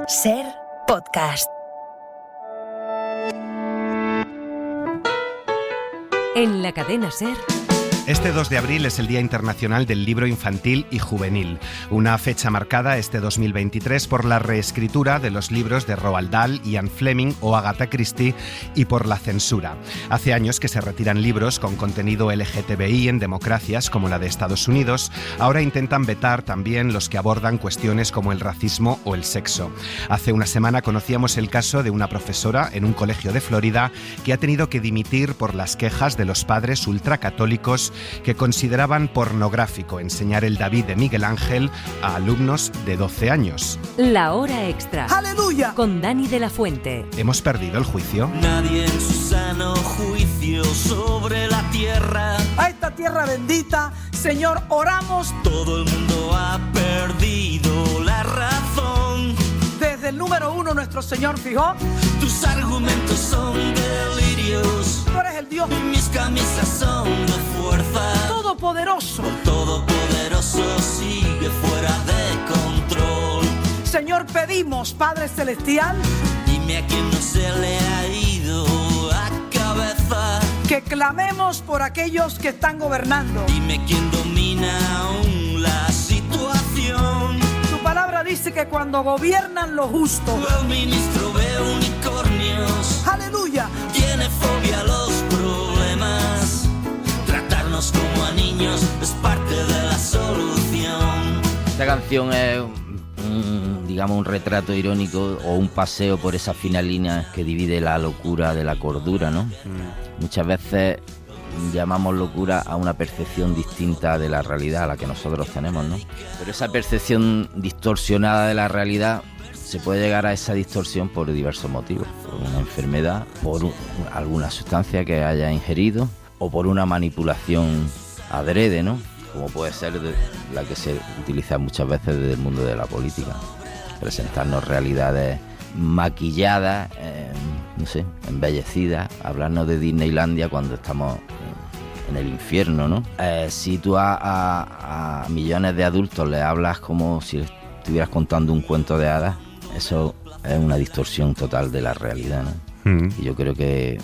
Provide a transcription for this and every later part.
Ser Podcast. En la cadena Ser. Este 2 de abril es el Día Internacional del Libro Infantil y Juvenil, una fecha marcada este 2023 por la reescritura de los libros de Roald Dahl, Ian Fleming o Agatha Christie y por la censura. Hace años que se retiran libros con contenido LGTBI en democracias como la de Estados Unidos. Ahora intentan vetar también los que abordan cuestiones como el racismo o el sexo. Hace una semana conocíamos el caso de una profesora en un colegio de Florida que ha tenido que dimitir por las quejas de los padres ultracatólicos que consideraban pornográfico enseñar el David de Miguel Ángel a alumnos de 12 años. La hora extra. ¡Aleluya! Con Dani de la Fuente. ¿Hemos perdido el juicio? Nadie en su sano juicio sobre la tierra. A esta tierra bendita, Señor, oramos. Todo el mundo ha perdido la razón. Desde el número 1 nuestro Señor fijó. Tus argumentos son delirios. Tú eres el Dios. Mis camisas son de fuerza. Todopoderoso. Todopoderoso sigue fuera de control. Señor, pedimos, Padre Celestial, Dime a quién no se le ha ido a cabeza. que clamemos por aquellos que están gobernando. Dime quién domina aún la situación. Tu palabra dice que cuando gobiernan los justos, El ministro ve unicornios. aleluya, Tiene fobia a los problemas. Tratarnos como a niños es parte de la solución. Esta canción es digamos un retrato irónico o un paseo por esa fina línea que divide la locura de la cordura, ¿no? Muchas veces llamamos locura a una percepción distinta de la realidad a la que nosotros tenemos, ¿no? Pero esa percepción distorsionada de la realidad se puede llegar a esa distorsión por diversos motivos, por una enfermedad, por alguna sustancia que haya ingerido o por una manipulación adrede, ¿no? Como puede ser la que se utiliza muchas veces desde el mundo de la política. Presentarnos realidades maquilladas, no sé, embellecidas, hablarnos de Disneylandia cuando estamos en el infierno, ¿no? Si tú a millones de adultos le hablas como si estuvieras contando un cuento de hadas, eso es una distorsión total de la realidad, ¿no? Y yo creo que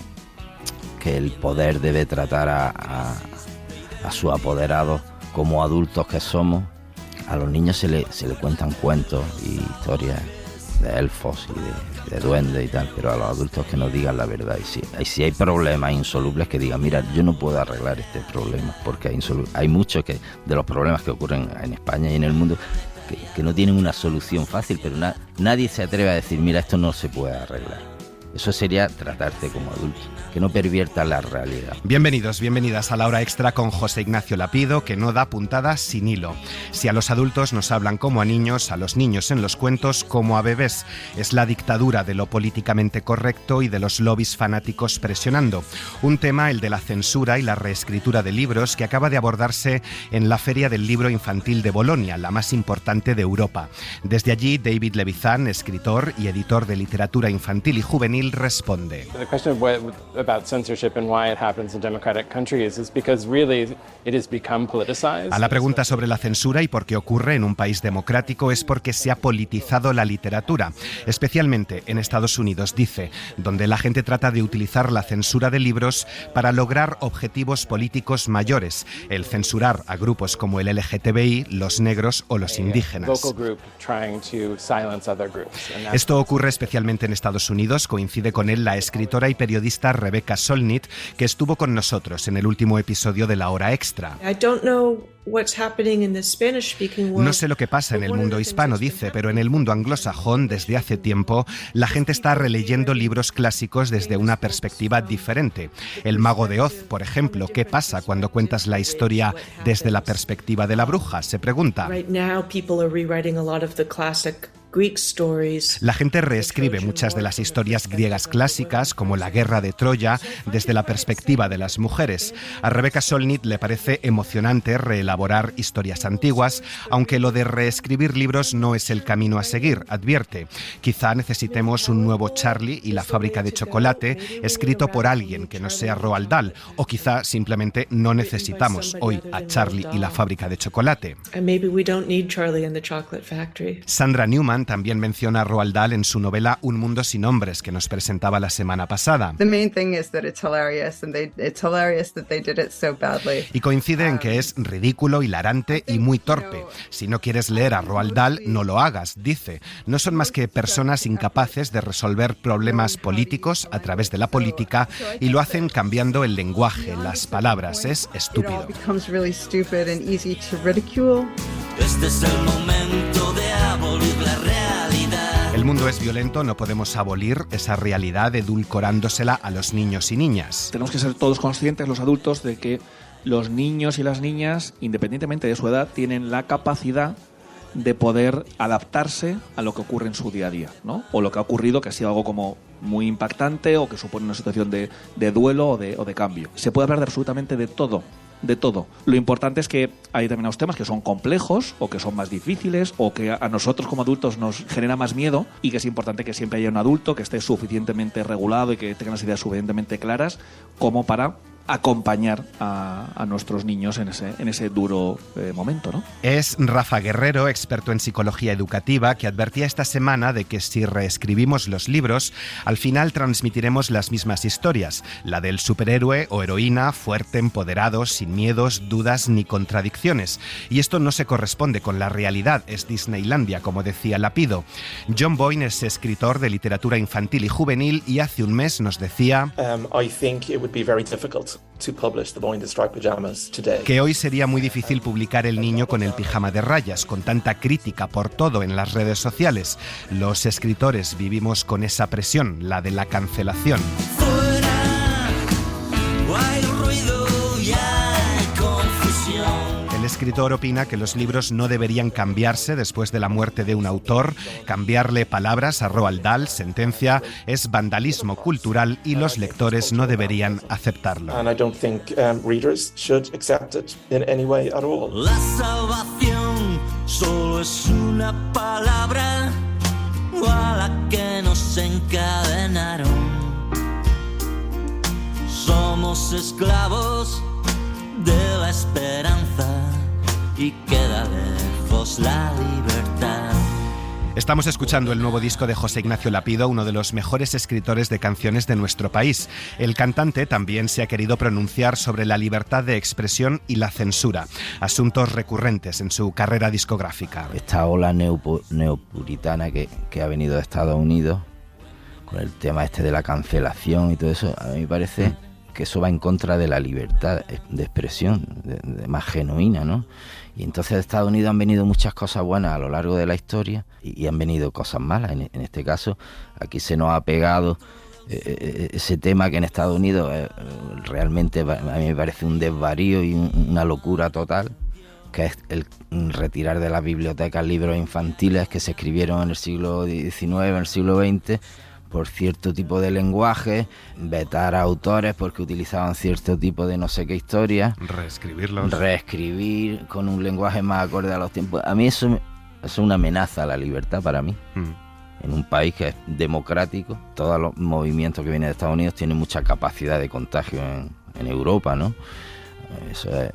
el poder debe tratar a sus apoderados como adultos que somos. A los niños se le cuentan cuentos y historias de elfos y de duendes y tal, pero a los adultos que nos digan la verdad. Y si hay problemas insolubles, que digan, mira, yo no puedo arreglar este problema, porque hay muchos de los problemas que ocurren en España y en el mundo que no tienen una solución fácil, pero nadie se atreve a decir, mira, esto no se puede arreglar. Eso sería tratarte como adulto, que no pervierta la realidad. Bienvenidos, bienvenidas a la hora extra con José Ignacio Lapido, que no da puntadas sin hilo. Si a los adultos nos hablan como a niños, a los niños en los cuentos como a bebés. Es la dictadura de lo políticamente correcto y de los lobbies fanáticos presionando. Un tema, el de la censura y la reescritura de libros, que acaba de abordarse en la Feria del Libro Infantil de Bolonia, la más importante de Europa. Desde allí, David Levithan, escritor y editor de literatura infantil y juvenil, responde. The question about censorship and why it happens in democratic countries is because really it has become politicized. A la pregunta sobre la censura y por qué ocurre en un país democrático es porque se ha politizado la literatura, especialmente en Estados Unidos, dice, donde la gente trata de utilizar la censura de libros para lograr objetivos políticos mayores, el censurar a grupos como el LGTBI, los negros o los indígenas. Esto ocurre especialmente en Estados Unidos. Coincide con él la escritora y periodista Rebecca Solnit, que estuvo con nosotros en el último episodio de La Hora Extra. No sé lo que pasa en el mundo hispano, dice, pero en el mundo anglosajón, desde hace tiempo, la gente está releyendo libros clásicos desde una perspectiva diferente. El Mago de Oz, por ejemplo, ¿qué pasa cuando cuentas la historia desde la perspectiva de la bruja?, se pregunta. La gente reescribe muchas de las historias griegas clásicas, como la Guerra de Troya, desde la perspectiva de las mujeres. A Rebecca Solnit le parece emocionante reelaborar historias antiguas, aunque lo de reescribir libros no es el camino a seguir, advierte. Quizá necesitemos un nuevo Charlie y la fábrica de chocolate, escrito por alguien que no sea Roald Dahl, o quizá simplemente no necesitamos hoy a Charlie y la fábrica de chocolate. Sandra Newman, Freeman también menciona a Roald Dahl en su novela Un mundo sin hombres, que nos presentaba la semana pasada. The main thing is that it's hilarious, and it's hilarious that they did it so badly. Y coincide en que es ridículo, hilarante y muy torpe. Si no quieres leer a Roald Dahl, no lo hagas, dice. No son más que personas incapaces de resolver problemas políticos a través de la política y lo hacen cambiando el lenguaje, las palabras. Es estúpido. Este es el momento de abolir la realidad. El mundo es violento, no podemos abolir esa realidad edulcorándosela a los niños y niñas. Tenemos que ser todos conscientes, los adultos, de que los niños y las niñas, independientemente de su edad, tienen la capacidad de poder adaptarse a lo que ocurre en su día a día, ¿no? O lo que ha ocurrido, que ha sido algo como muy impactante o que supone una situación de duelo o de cambio. Se puede hablar de absolutamente de todo. De todo. Lo importante es que hay determinados temas que son complejos o que son más difíciles o que a nosotros como adultos nos genera más miedo, y que es importante que siempre haya un adulto que esté suficientemente regulado y que tenga las ideas suficientemente claras como para acompañar a nuestros niños en ese duro momento, ¿no? Es Rafa Guerrero, experto en psicología educativa, que advertía esta semana de que si reescribimos los libros, al final transmitiremos las mismas historias, la del superhéroe o heroína fuerte, empoderado, sin miedos, dudas ni contradicciones. Y esto no se corresponde con la realidad, es Disneylandia, como decía Lapido. John Boyne es escritor de literatura infantil y juvenil y hace un mes nos decía que hoy sería muy difícil publicar El niño con el pijama de rayas, con tanta crítica por todo en las redes sociales. Los escritores vivimos con esa presión, la de la cancelación. Fuera, hay ruido y hay confusión. El escritor opina que los libros no deberían cambiarse después de la muerte de un autor. Cambiarle palabras a Roald Dahl, sentencia, es vandalismo cultural y los lectores no deberían aceptarlo. La salvación solo es una palabra a la que nos encadenaron. Somos esclavos de la esperanza y queda lejos la libertad. Estamos escuchando el nuevo disco de José Ignacio Lapido, uno de los mejores escritores de canciones de nuestro país. El cantante también se ha querido pronunciar sobre la libertad de expresión y la censura, asuntos recurrentes en su carrera discográfica. Esta ola neopuritana que ha venido de Estados Unidos, con el tema este de la cancelación y todo eso, a mí me parece que eso va en contra de la libertad de expresión, de más genuina, ¿no? Y entonces de Estados Unidos han venido muchas cosas buenas a lo largo de la historia y han venido cosas malas. En este caso, aquí se nos ha pegado ese tema que en Estados Unidos realmente a mí me parece un desvarío y una locura total, que es el retirar de las bibliotecas libros infantiles que se escribieron en el siglo XIX, en el siglo XX, por cierto tipo de lenguaje, vetar a autores porque utilizaban cierto tipo de no sé qué historia, reescribir con un lenguaje más acorde a los tiempos. A mí eso es una amenaza a la libertad para mí. En un país que es democrático, todos los movimientos que vienen de Estados Unidos tienen mucha capacidad de contagio en Europa, ¿no? Eso es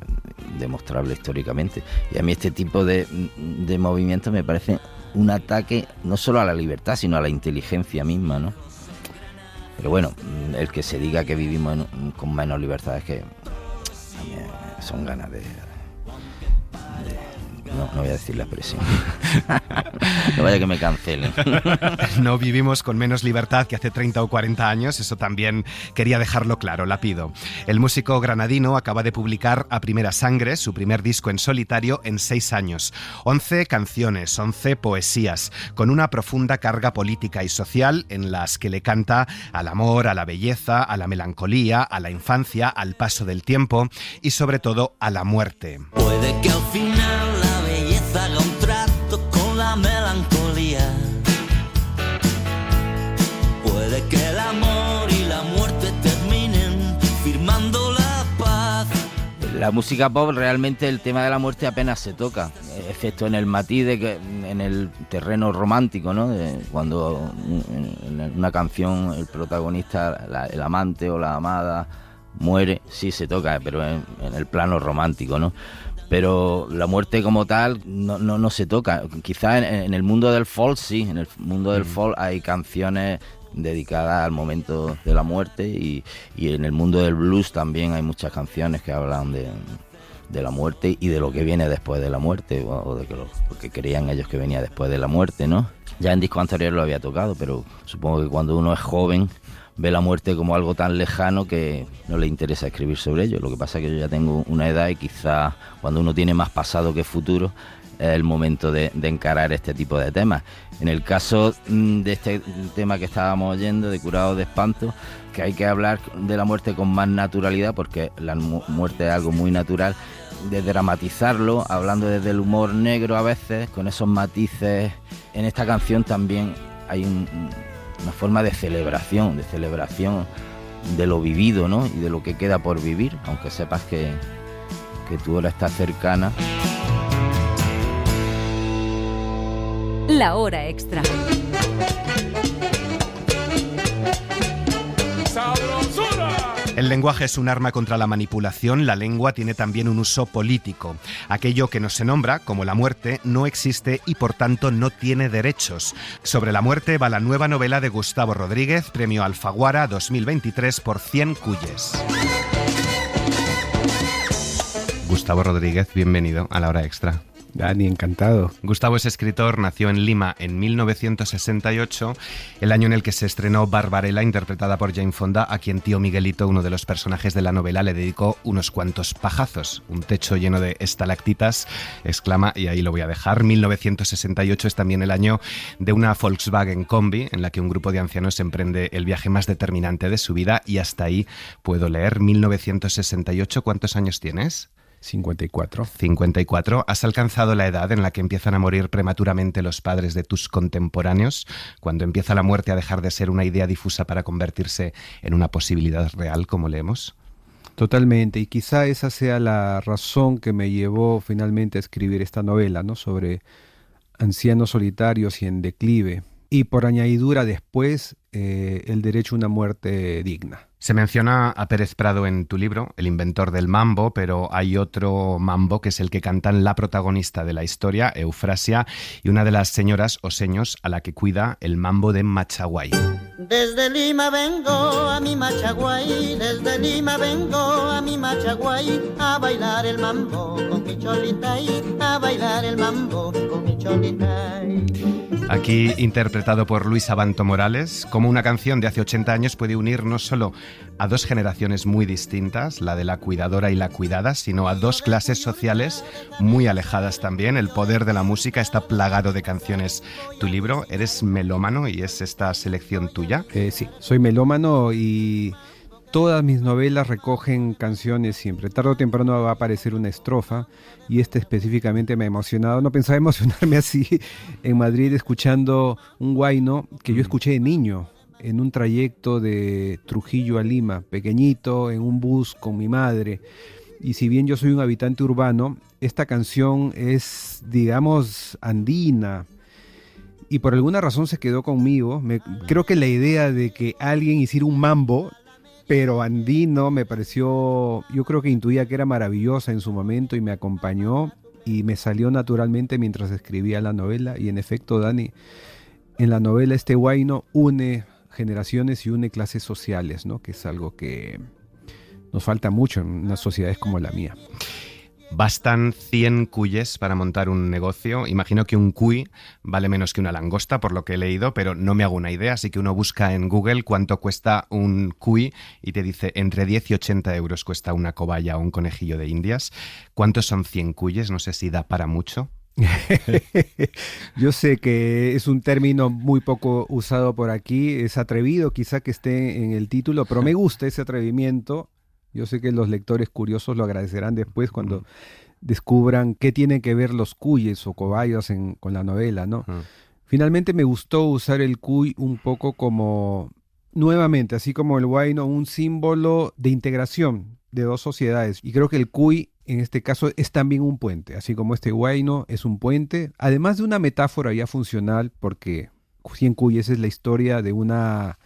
demostrable históricamente. Y a mí este tipo de movimientos me parece un ataque no solo a la libertad, sino a la inteligencia misma, ¿no? Pero bueno, el que se diga que vivimos con menos libertad es que son ganas de no voy a decir la expresión. No vaya que me cancelen. No vivimos con menos libertad que hace 30 o 40 años, eso también quería dejarlo claro, Lapido. El músico granadino acaba de publicar A Primera Sangre, su primer disco en solitario en 6 años. 11 canciones, 11 poesías, con una profunda carga política y social en las que le canta al amor, a la belleza, a la melancolía, a la infancia, al paso del tiempo y sobre todo a la muerte. Puede que al final la belleza haga un trato con la melancolía. Puede que el amor y la muerte terminen firmando la paz. La música pop realmente el tema de la muerte apenas se toca, excepto en el matiz en el terreno romántico, ¿no? Cuando en una canción el protagonista, el amante o la amada muere, sí se toca, pero en el plano romántico, ¿no? pero la muerte como tal no se toca. Quizás en el mundo del folk sí, en el mundo del folk hay canciones dedicadas al momento de la muerte y en el mundo del blues también hay muchas canciones que hablan de la muerte y de lo que viene después de la muerte, o de lo que creían ellos que venía después de la muerte, ¿no? Ya en discos anteriores lo había tocado, pero supongo que cuando uno es joven ve la muerte como algo tan lejano que no le interesa escribir sobre ello. Lo que pasa es que yo ya tengo una edad y quizás cuando uno tiene más pasado que futuro es el momento de encarar este tipo de temas. En el caso de este tema que estábamos oyendo, de Curados de Espanto, que hay que hablar de la muerte con más naturalidad, porque la muerte es algo muy natural, de dramatizarlo, hablando desde el humor negro a veces, con esos matices. En esta canción también hay una forma de celebración de lo vivido, ¿no? Y de lo que queda por vivir, aunque sepas que tu hora está cercana. La hora extra. El lenguaje es un arma contra la manipulación, la lengua tiene también un uso político. Aquello que no se nombra, como la muerte, no existe y por tanto no tiene derechos. Sobre la muerte va la nueva novela de Gustavo Rodríguez, premio Alfaguara 2023 por 100 cuyes. Gustavo Rodríguez, bienvenido a La Hora Extra. Dani, encantado. Gustavo es escritor, nació en Lima en 1968, el año en el que se estrenó Barbarella, interpretada por Jane Fonda, a quien tío Miguelito, uno de los personajes de la novela, le dedicó unos cuantos pajazos. Un techo lleno de estalactitas, exclama, y ahí lo voy a dejar. 1968 es también el año de una Volkswagen Combi, en la que un grupo de ancianos emprende el viaje más determinante de su vida, y hasta ahí puedo leer. 1968, ¿cuántos años tienes? 54. 54. ¿Has alcanzado la edad en la que empiezan a morir prematuramente los padres de tus contemporáneos? Cuando empieza la muerte a dejar de ser una idea difusa para convertirse en una posibilidad real, como leemos. Totalmente, y quizá esa sea la razón que me llevó finalmente a escribir esta novela, ¿no? Sobre ancianos solitarios y en declive. Y por añadidura después, el derecho a una muerte digna. Se menciona a Pérez Prado en tu libro, el inventor del mambo, pero hay otro mambo que es el que cantan la protagonista de la historia, Eufrasia, y una de las señoras o seños a la que cuida el mambo de Machaguay. Desde Lima vengo a mi Machaguay, desde Lima vengo a mi Machaguay, a bailar el mambo con mi cholitay, a bailar el mambo con mi cholitay. Aquí interpretado por Luis Abanto Morales, como una canción de hace 80 años puede unir no solo a dos generaciones muy distintas, la de la cuidadora y la cuidada, sino a dos clases sociales muy alejadas también. El poder de la música está plagado de canciones. Tu libro, ¿eres melómano y es esta selección tuya? Sí, soy melómano y todas mis novelas recogen canciones siempre. Tarde o temprano va a aparecer una estrofa y esta específicamente me ha emocionado. No pensaba emocionarme así en Madrid escuchando un huayno que yo escuché de niño en un trayecto de Trujillo a Lima, pequeñito, en un bus con mi madre. Y si bien yo soy un habitante urbano, esta canción es, digamos, andina. Y por alguna razón se quedó conmigo. Creo que la idea de que alguien hiciera un mambo pero andino me pareció, yo creo que intuía que era maravillosa en su momento y me acompañó y me salió naturalmente mientras escribía la novela. Y en efecto, Dani, en la novela este huayno une generaciones y une clases sociales, ¿no? Que es algo que nos falta mucho en unas sociedades como la mía. Bastan 100 cuyes para montar un negocio. Imagino que un cuy vale menos que una langosta, por lo que he leído, pero no me hago una idea, así que uno busca en Google cuánto cuesta un cuy y te dice entre 10 y 80 euros cuesta una cobaya o un conejillo de Indias. ¿Cuántos son 100 cuyes? No sé si da para mucho. Yo sé que es un término muy poco usado por aquí, es atrevido quizá que esté en el título, pero me gusta ese atrevimiento. Yo sé que los lectores curiosos lo agradecerán después cuando descubran qué tienen que ver los cuyes o cobayos con la novela, ¿no? Finalmente me gustó usar el cuy un poco como, nuevamente, así como el huayno, un símbolo de integración de dos sociedades. Y creo que el cuy, en este caso, es también un puente, así como este huayno es un puente, además de una metáfora ya funcional, porque 100 cuyes es la historia de una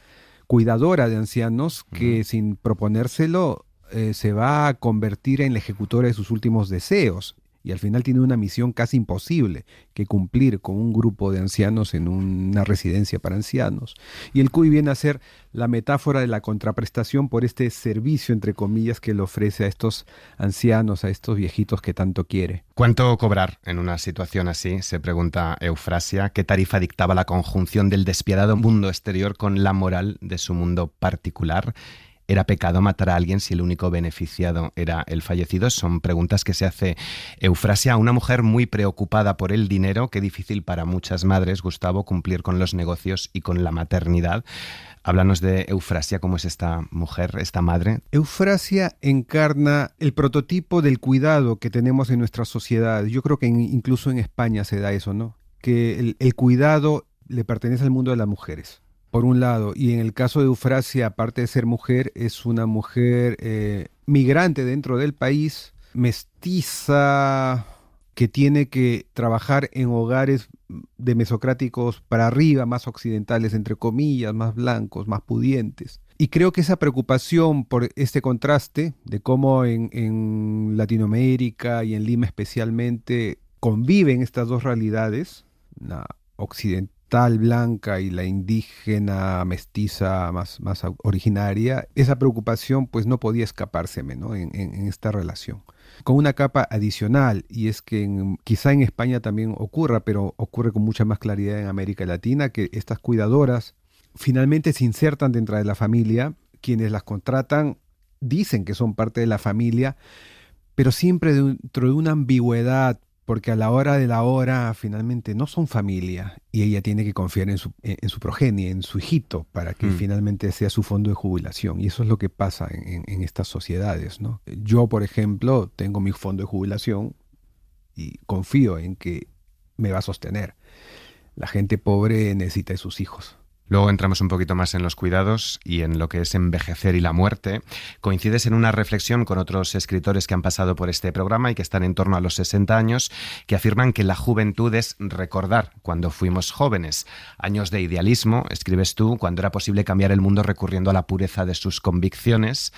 cuidadora de ancianos que sin proponérselo se va a convertir en la ejecutora de sus últimos deseos. Y al final tiene una misión casi imposible que cumplir con un grupo de ancianos en una residencia para ancianos. Y el cuy viene a ser la metáfora de la contraprestación por este servicio, entre comillas, que le ofrece a estos ancianos, a estos viejitos que tanto quiere. ¿Cuánto cobrar en una situación así? Se pregunta Eufrasia. ¿Qué tarifa dictaba la conjunción del despiadado mundo exterior con la moral de su mundo particular? ¿Era pecado matar a alguien si el único beneficiado era el fallecido? Son preguntas que se hace Eufrasia, una mujer muy preocupada por el dinero. Qué difícil para muchas madres, Gustavo, cumplir con los negocios y con la maternidad. Háblanos de Eufrasia, ¿cómo es esta mujer, esta madre? Eufrasia encarna el prototipo del cuidado que tenemos en nuestra sociedad. Yo creo que incluso en España se da eso, ¿no? Que el cuidado le pertenece al mundo de las mujeres, por un lado. Y en el caso de Eufrasia, aparte de ser mujer, es una mujer migrante dentro del país, mestiza, que tiene que trabajar en hogares de mesocráticos para arriba, más occidentales, entre comillas, más blancos, más pudientes. Y creo que esa preocupación por este contraste de cómo en Latinoamérica y en Lima especialmente conviven estas dos realidades, la occidental blanca y la indígena mestiza más originaria, esa preocupación pues no podía escapárseme, ¿no? en esta relación. Con una capa adicional, y es que quizá en España también ocurra, pero ocurre con mucha más claridad en América Latina, que estas cuidadoras finalmente se insertan dentro de la familia. Quienes las contratan dicen que son parte de la familia, pero siempre dentro de una ambigüedad, porque a la hora de la hora finalmente no son familia y ella tiene que confiar en su progenie, en su hijito, para que finalmente sea su fondo de jubilación. Y eso es lo que pasa en estas sociedades, ¿no? Yo, por ejemplo, tengo mi fondo de jubilación y confío en que me va a sostener. La gente pobre necesita de sus hijos. Luego entramos un poquito más en los cuidados y en lo que es envejecer y la muerte. Coincides en una reflexión con otros escritores que han pasado por este programa y que están en torno a los 60 años, que afirman que la juventud es recordar cuando fuimos jóvenes. Años de idealismo, escribes tú, cuando era posible cambiar el mundo recurriendo a la pureza de sus convicciones.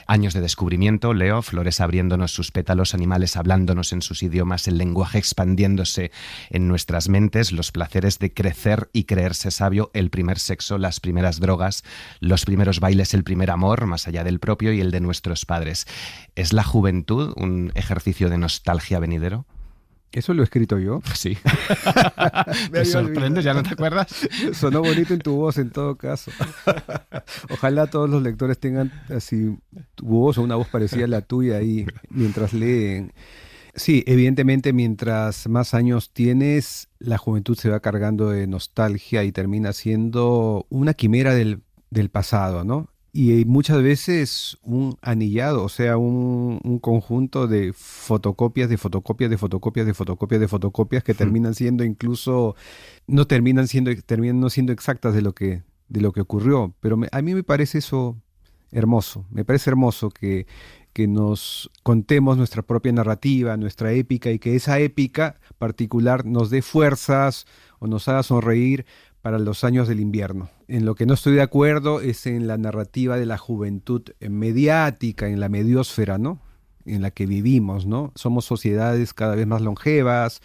Años de descubrimiento, leo, flores abriéndonos sus pétalos, animales hablándonos en sus idiomas, el lenguaje expandiéndose en nuestras mentes, los placeres de crecer y creerse sabio, el primer sexo, las primeras drogas, los primeros bailes, el primer amor, más allá del propio y el de nuestros padres. ¿Es la juventud un ejercicio de nostalgia venidero? ¿Eso lo he escrito yo? Sí. Me sorprende, ¿ya no te acuerdas? Sonó bonito en tu voz en todo caso. Ojalá todos los lectores tengan así tu voz o una voz parecida a la tuya ahí mientras leen. Sí, evidentemente mientras más años tienes, la juventud se va cargando de nostalgia y termina siendo una quimera del pasado, ¿no? Y muchas veces un anillado, o sea, un conjunto de fotocopias, de fotocopias, de fotocopias, de fotocopias, de fotocopias que terminan siendo incluso, terminan no siendo exactas de lo que ocurrió. Pero a mí me parece eso hermoso, me parece hermoso que nos contemos nuestra propia narrativa, nuestra épica, y que esa épica particular nos dé fuerzas o nos haga sonreír para los años del invierno. En lo que no estoy de acuerdo es en la narrativa de la juventud mediática, en la mediósfera, ¿no? En la que vivimos, ¿no? Somos sociedades cada vez más longevas,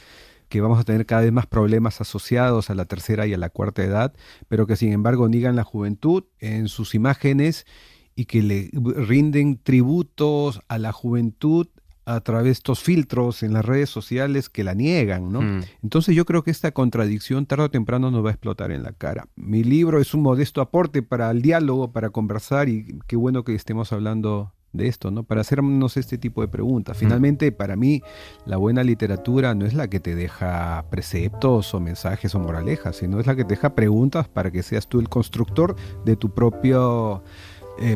que vamos a tener cada vez más problemas asociados a la tercera y a la cuarta edad, pero que sin embargo niegan la juventud en sus imágenes y que le rinden tributos a la juventud a través de estos filtros en las redes sociales que la niegan, ¿no? Entonces yo creo que esta contradicción tarde o temprano nos va a explotar en la cara. Mi libro es un modesto aporte para el diálogo, para conversar, y qué bueno que estemos hablando de esto, ¿no? Para hacernos este tipo de preguntas. Finalmente, para mí, la buena literatura no es la que te deja preceptos o mensajes o moralejas, sino es la que te deja preguntas para que seas tú el constructor de tu propio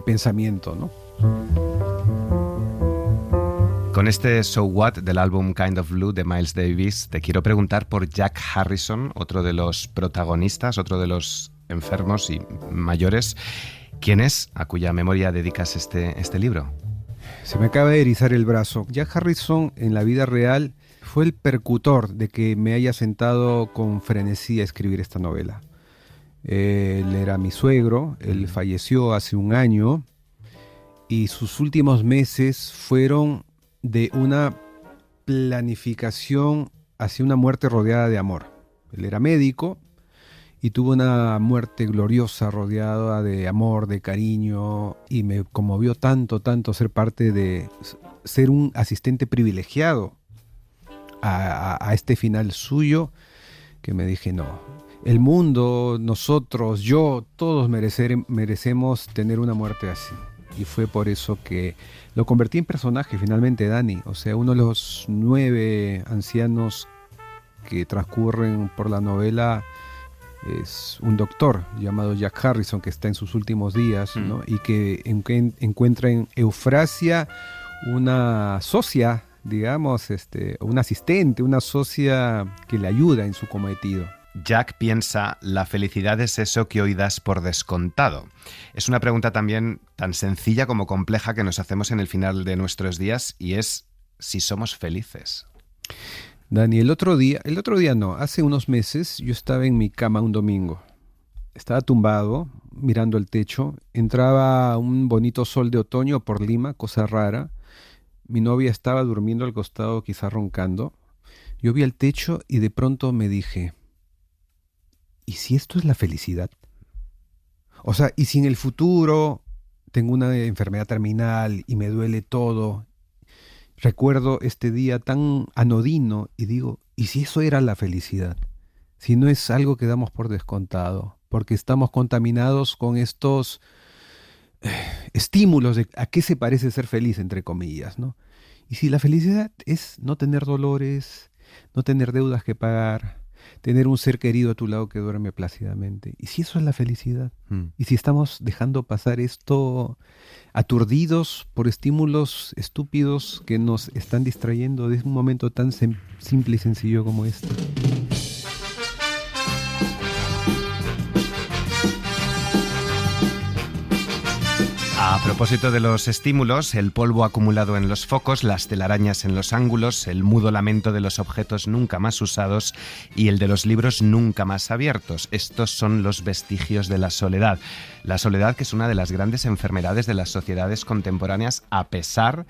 pensamiento, ¿no? Con este So What del álbum Kind of Blue de Miles Davis, te quiero preguntar por Jack Harrison, otro de los protagonistas, otro de los enfermos y mayores. ¿Quién es a cuya memoria dedicas este libro? Se me acaba de erizar el brazo. Jack Harrison en la vida real fue el percutor de que me haya sentado con frenesí a escribir esta novela. Él era mi suegro, él falleció hace un año y sus últimos meses fueron de una planificación hacia una muerte rodeada de amor. Él era médico y tuvo una muerte gloriosa rodeada de amor, de cariño, y me conmovió tanto ser parte de ser un asistente privilegiado a este final suyo, que me dije, no, el mundo, nosotros, yo, todos merecemos tener una muerte así. Y fue por eso que lo convertí en personaje finalmente, Dani. O sea, uno de los 9 ancianos que transcurren por la novela es un doctor llamado Jack Harrison, que está en sus últimos días, ¿no? Y que encuentra en Eufrasia una socia, digamos, un asistente, una socia que le ayuda en su cometido. Jack piensa, la felicidad es eso que hoy das por descontado. Es una pregunta también tan sencilla como compleja que nos hacemos en el final de nuestros días, y es si somos felices. Dani, el otro día no, hace unos meses yo estaba en mi cama un domingo. Estaba tumbado, mirando el techo. Entraba un bonito sol de otoño por Lima, cosa rara. Mi novia estaba durmiendo al costado, quizá roncando. Yo vi el techo y de pronto me dije, ¿y si esto es la felicidad? O sea, ¿y si en el futuro tengo una enfermedad terminal y me duele todo? Recuerdo este día tan anodino y digo, ¿y si eso era la felicidad? Si no es algo que damos por descontado, porque estamos contaminados con estos estímulos de a qué se parece ser feliz, entre comillas, ¿no? Y si la felicidad es no tener dolores, no tener deudas que pagar, tener un ser querido a tu lado que duerme plácidamente. ¿Y si eso es la felicidad? ¿Y si estamos dejando pasar esto aturdidos por estímulos estúpidos que nos están distrayendo de un momento tan simple y sencillo como este? A propósito de los estímulos, el polvo acumulado en los focos, las telarañas en los ángulos, el mudo lamento de los objetos nunca más usados y el de los libros nunca más abiertos. Estos son los vestigios de la soledad. La soledad, que es una de las grandes enfermedades de las sociedades contemporáneas, a pesar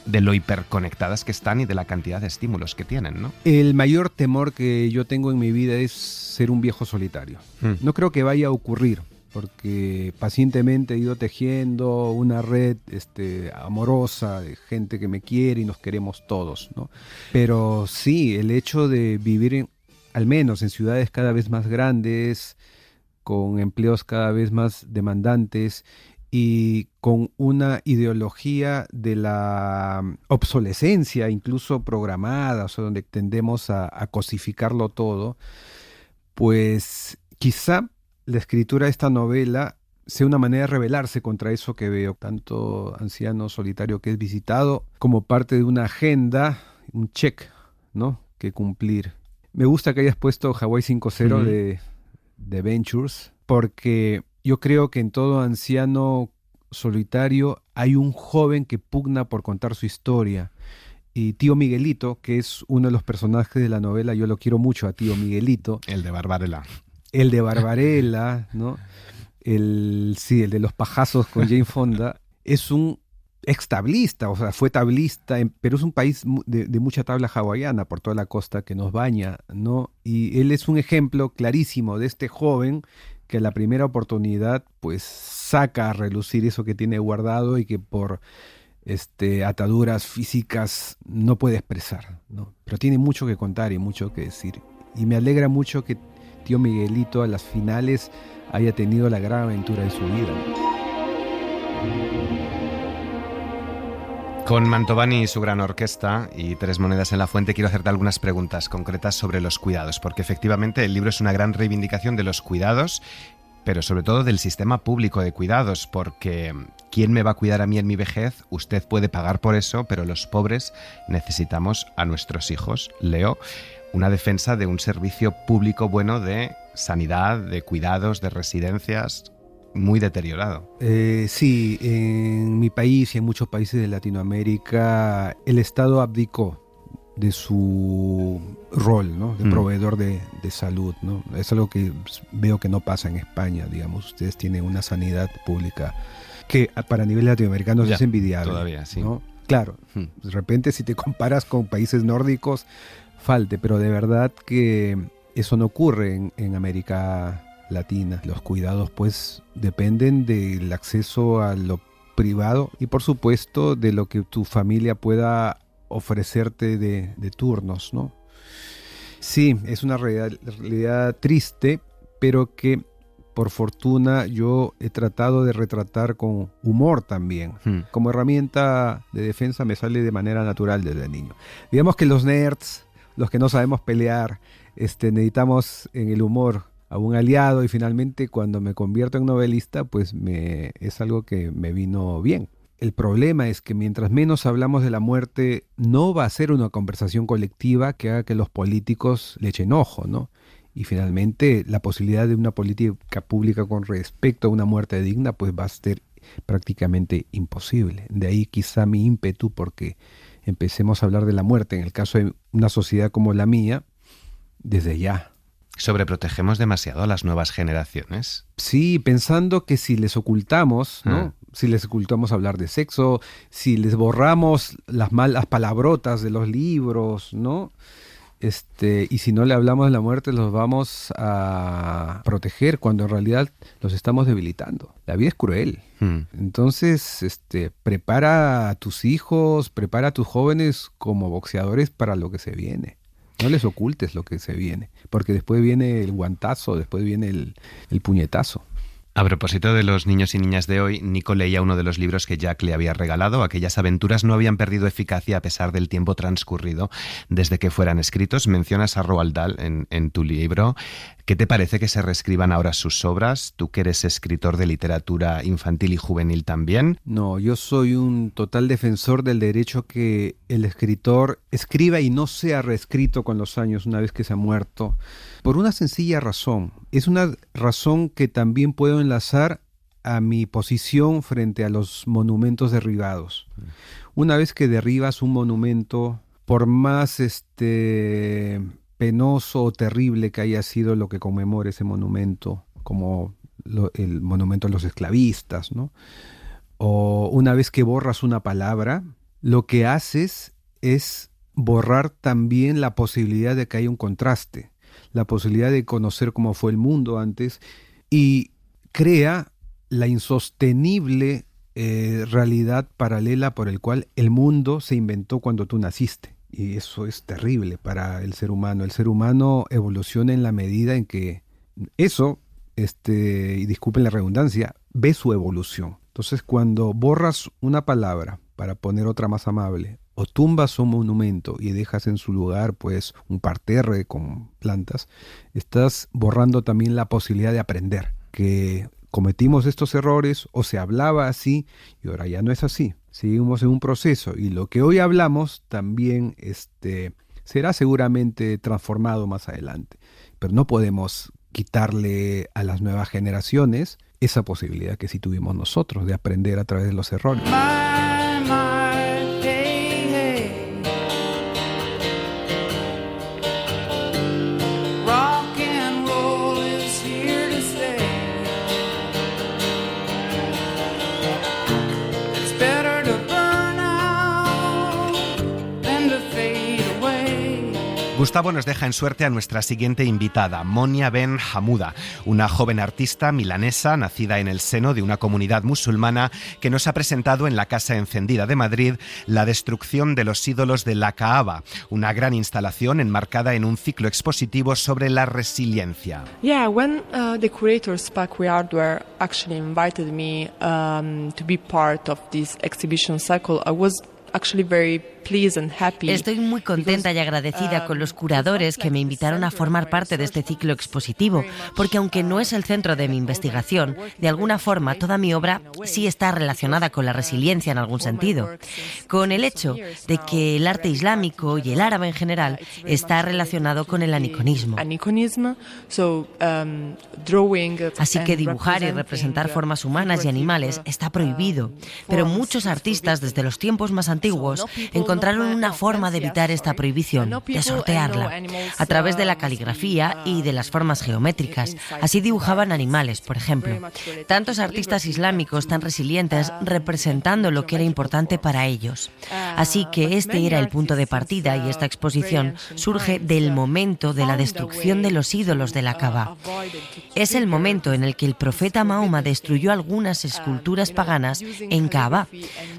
de lo hiperconectadas que están y de la cantidad de estímulos que tienen, ¿no? El mayor temor que yo tengo en mi vida es ser un viejo solitario. No creo que vaya a ocurrir, porque pacientemente he ido tejiendo una red amorosa de gente que me quiere y nos queremos todos, ¿no? Pero sí, el hecho de vivir al menos en ciudades cada vez más grandes, con empleos cada vez más demandantes y con una ideología de la obsolescencia incluso programada, o sea, donde tendemos a cosificarlo todo, pues quizá la escritura de esta novela sea una manera de rebelarse contra eso que veo, tanto anciano solitario que es visitado, como parte de una agenda, un check, ¿no?, que cumplir. Me gusta que hayas puesto Hawái 5.0 de Ventures, porque yo creo que en todo anciano solitario hay un joven que pugna por contar su historia. Y Tío Miguelito, que es uno de los personajes de la novela, yo lo quiero mucho a Tío Miguelito. El de Barbarella. El de Barbarella, ¿no? El de los pajazos con Jane Fonda. Es un ex-tablista, o sea, fue tablista, pero es un país de mucha tabla hawaiana por toda la costa que nos baña, ¿no? Y él es un ejemplo clarísimo de este joven que a la primera oportunidad pues saca a relucir eso que tiene guardado y que por ataduras físicas no puede expresar, ¿no? Pero tiene mucho que contar y mucho que decir. Y me alegra mucho que Tío Miguelito a las finales haya tenido la gran aventura de su vida. Con Mantovani y su gran orquesta y Tres Monedas en la Fuente, quiero hacerte algunas preguntas concretas sobre los cuidados, porque efectivamente el libro es una gran reivindicación de los cuidados, pero sobre todo del sistema público de cuidados, porque ¿quién me va a cuidar a mí en mi vejez? Usted puede pagar por eso, pero los pobres necesitamos a nuestros hijos. Leo una defensa de un servicio público bueno de sanidad, de cuidados, de residencias, muy deteriorado. Sí, en mi país y en muchos países de Latinoamérica el Estado abdicó de su rol, ¿no?, de proveedor de salud, ¿no? Es algo que veo que no pasa en España, digamos. Ustedes tienen una sanidad pública que para nivel latinoamericano es envidiable. Todavía, sí. ¿No? claro, de repente si te comparas con países nórdicos, falte, pero de verdad que eso no ocurre en América Latina. Los cuidados pues dependen del acceso a lo privado y por supuesto de lo que tu familia pueda ofrecerte de turnos, ¿no? Sí, es una realidad triste, pero que por fortuna yo he tratado de retratar con humor también. Como herramienta de defensa me sale de manera natural desde niño. Digamos que los nerds, los que no sabemos pelear, necesitamos en el humor a un aliado y finalmente cuando me convierto en novelista, pues es algo que me vino bien. El problema es que mientras menos hablamos de la muerte, no va a ser una conversación colectiva que haga que los políticos le echen ojo, ¿no? Y finalmente la posibilidad de una política pública con respecto a una muerte digna pues va a ser prácticamente imposible. De ahí quizá mi ímpetu porque empecemos a hablar de la muerte, en el caso de una sociedad como la mía, desde ya. ¿Sobreprotegemos demasiado a las nuevas generaciones? Sí, pensando que si les ocultamos, ¿no? Si les ocultamos hablar de sexo, si les borramos las malas palabrotas de los libros, ¿no? Y si no le hablamos de la muerte, los vamos a proteger cuando en realidad los estamos debilitando. La vida es cruel. Entonces, prepara a tus hijos, prepara a tus jóvenes como boxeadores para lo que se viene. No les ocultes lo que se viene, porque después viene el guantazo, después viene el puñetazo. A propósito de los niños y niñas de hoy, Nico leía uno de los libros que Jack le había regalado. Aquellas aventuras no habían perdido eficacia a pesar del tiempo transcurrido desde que fueran escritos. Mencionas a Roald Dahl en tu libro. ¿Qué te parece que se reescriban ahora sus obras? Tú que eres escritor de literatura infantil y juvenil también. No, yo soy un total defensor del derecho que el escritor escriba y no sea reescrito con los años una vez que se ha muerto. Por una sencilla razón. Es una razón que también puedo enlazar a mi posición frente a los monumentos derribados. Una vez que derribas un monumento, por más penoso o terrible que haya sido lo que conmemora ese monumento, como el monumento a los esclavistas, ¿no? O una vez que borras una palabra, lo que haces es borrar también la posibilidad de que haya un contraste, la posibilidad de conocer cómo fue el mundo antes y crea la insostenible realidad paralela por el cual el mundo se inventó cuando tú naciste. Y eso es terrible para el ser humano. El ser humano evoluciona en la medida en que eso, y disculpen la redundancia, ve su evolución. Entonces, cuando borras una palabra para poner otra más amable, o tumbas un monumento y dejas en su lugar pues un parterre con plantas, estás borrando también la posibilidad de aprender, que cometimos estos errores o se hablaba así y ahora ya no es así. Seguimos en un proceso y lo que hoy hablamos también será seguramente transformado más adelante. Pero no podemos quitarle a las nuevas generaciones esa posibilidad que sí tuvimos nosotros de aprender a través de los errores. Gustavo nos deja en suerte a nuestra siguiente invitada, Monia Ben Hamuda, una joven artista milanesa nacida en el seno de una comunidad musulmana que nos ha presentado en la Casa Encendida de Madrid La destrucción de los ídolos de la Kaaba, una gran instalación enmarcada en un ciclo expositivo sobre la resiliencia. Yeah, when the curator Spack Hardware actually invited me to be part of this exhibition cycle, I was actually very pleased and happy. Estoy muy contenta y agradecida con los curadores que me invitaron a formar parte de este ciclo expositivo, porque aunque no es el centro de mi investigación, de alguna forma toda mi obra sí está relacionada con la resiliencia en algún sentido, con el hecho de que el arte islámico y el árabe en general está relacionado con el aniconismo. Así que dibujar y representar formas humanas y animales está prohibido, pero muchos artistas desde los tiempos más antiguos encontraron encontraron una forma de evitar esta prohibición, de sortearla, a través de la caligrafía y de las formas geométricas. Así dibujaban animales, por ejemplo. Tantos artistas islámicos tan resilientes representando lo que era importante para ellos. Así que este era el punto de partida y esta exposición surge del momento de la destrucción de los ídolos de la Kaaba. Es el momento en el que el profeta Mahoma destruyó algunas esculturas paganas en Kaaba,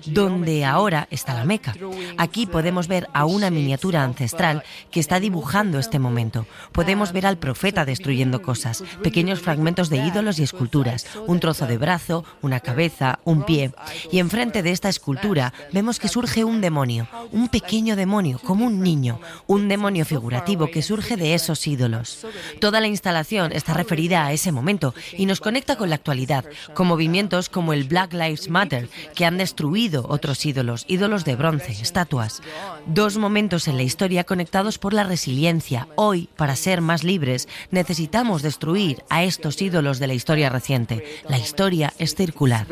donde ahora está la Meca. Aquí podemos ver a una miniatura ancestral que está dibujando este momento. Podemos ver al profeta destruyendo cosas, pequeños fragmentos de ídolos y esculturas, un trozo de brazo, una cabeza, un pie. Y enfrente de esta escultura vemos que surge un demonio, un pequeño demonio, como un niño, un demonio figurativo que surge de esos ídolos. Toda la instalación está referida a ese momento y nos conecta con la actualidad, con movimientos como el Black Lives Matter, que han destruido otros ídolos de bronce, estatuas. Dos momentos en la historia conectados por la resiliencia. Hoy, para ser más libres, necesitamos destruir a estos ídolos de la historia reciente. La historia es circular.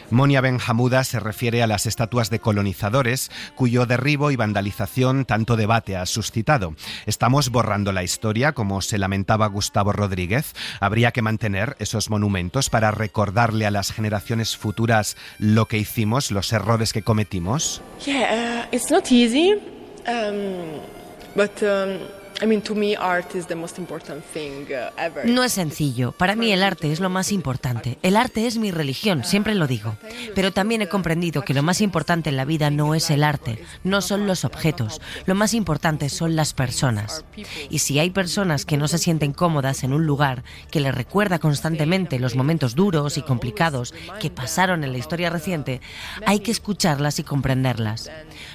Monia Benhamuda se refiere a las estatuas de colonizadores, cuyo derribo y vandalización tanto debate ha suscitado. ¿Estamos borrando la historia, como se lamentaba Gustavo Rodríguez? ¿Habría que mantener esos monumentos para recordarle a las generaciones futuras lo que hicimos, los errores que cometimos? It's not easy, but to me, art is the most important thing ever. No es sencillo. Para mí el arte es lo más importante. El arte es mi religión, siempre lo digo. Pero también he comprendido que lo más importante en la vida no es el arte, no son los objetos. Lo más importante son las personas. Y si hay personas que no se sienten cómodas en un lugar que les recuerda constantemente los momentos duros y complicados que pasaron en la historia reciente, hay que escucharlas y comprenderlas.